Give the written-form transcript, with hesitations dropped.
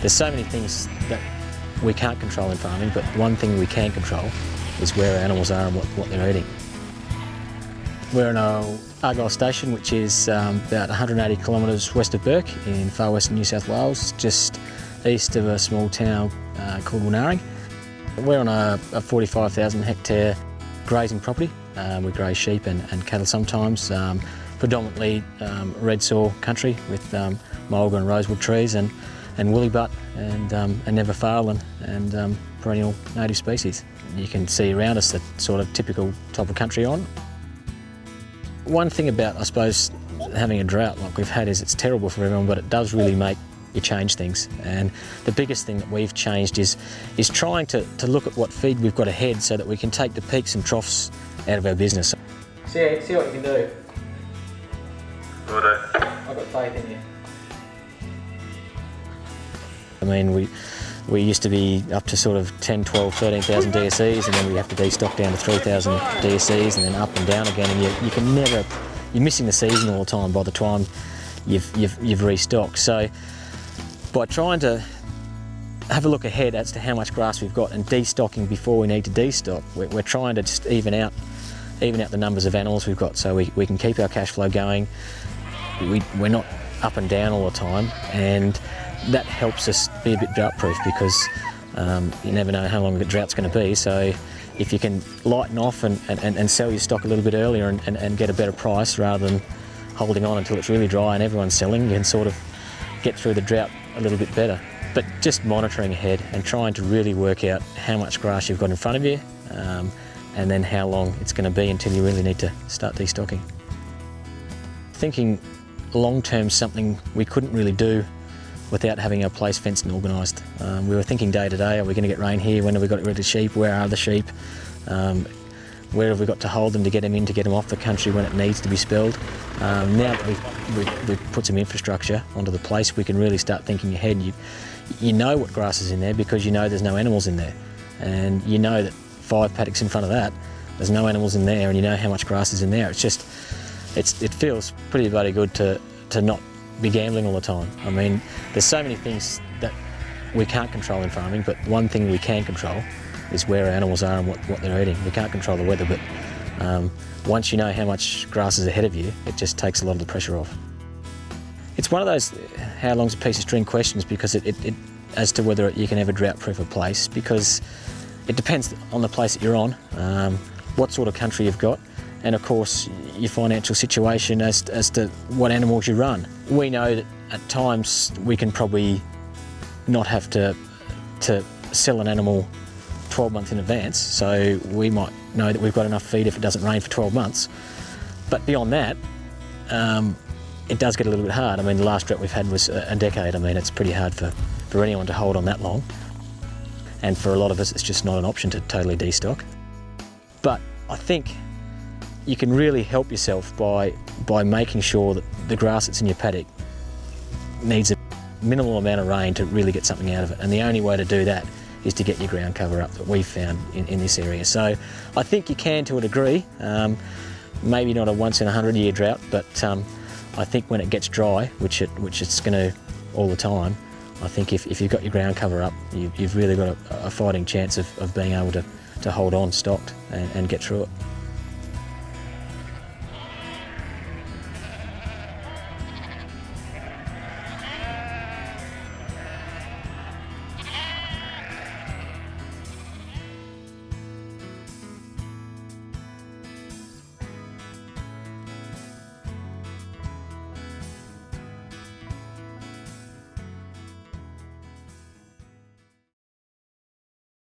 There's so many things that we can't control in farming, but one thing we can control is where our animals are and what they're eating. We're in Argyle Station, which is about 180 kilometres west of Burke in far western New South Wales, just east of a small town called Wanaaring. We're on a 45,000 hectare grazing property. We graze sheep and cattle sometimes, predominantly red saw country with mulga and rosewood trees and woolly butt and neverfail and perennial native species. You can see around us the sort of typical type of country on. One thing about, I suppose, having a drought like we've had is it's terrible for everyone, but it does really make you change things. And the biggest thing that we've changed is trying to look at what feed we've got ahead so that we can take the peaks and troughs out of our business. See what you can do. Will do. I've got faith in you. I mean, we used to be up to sort of 10, 12, 13,000 DSEs, and then we have to destock down to 3,000 DSEs and then up and down again, and you can never, you're missing the season all the time by the time you've restocked. So by trying to have a look ahead as to how much grass we've got and destocking before we need to destock, we're trying to just even out the numbers of animals we've got so we can keep our cash flow going. We're not up and down all the time, and that helps us be a bit drought proof because you never know how long the drought's going to be. So if you can lighten off and sell your stock a little bit earlier and get a better price rather than holding on until it's really dry and everyone's selling, you can sort of get through the drought a little bit better. But just monitoring ahead and trying to really work out how much grass you've got in front of you and then how long it's going to be until you really need to start destocking. Thinking long-term something we couldn't really do without having our place fenced and organised. We were thinking day to day, are we going to get rain here? When have we got rid of the sheep? Where are the sheep? Where have we got to hold them to get them in, to get them off the country when it needs to be spelled? Now that we've put some infrastructure onto the place, we can really start thinking ahead. You know what grass is in there because you know there's no animals in there. And you know that 5 paddocks in front of that, there's no animals in there, and you know how much grass is in there. It's just, it feels pretty bloody good to not be gambling all the time. I mean, there's so many things that we can't control in farming, but one thing we can control is where our animals are and what they're eating. We can't control the weather, but once you know how much grass is ahead of you, it just takes a lot of the pressure off. It's one of those how long's a piece of string questions because it as to whether you can ever drought-proof a place, because it depends on the place that you're on, what sort of country you've got, and of course your financial situation as to what animals you run. We know that at times we can probably not have to sell an animal 12 months in advance, so we might know that we've got enough feed if it doesn't rain for 12 months. But beyond that, it does get a little bit hard. I mean, the last drought we've had was a decade. I mean, it's pretty hard for anyone to hold on that long. And for a lot of us, it's just not an option to totally destock. But I think you can really help yourself by making sure that the grass that's in your paddock needs a minimal amount of rain to really get something out of it. And the only way to do that is to get your ground cover up that we've found in this area. So I think you can to a degree, maybe not a once in 100 year drought, but I think when it gets dry, which it's going to all the time, I think if you've got your ground cover up, you've really got a fighting chance of being able to hold on stocked and get through it.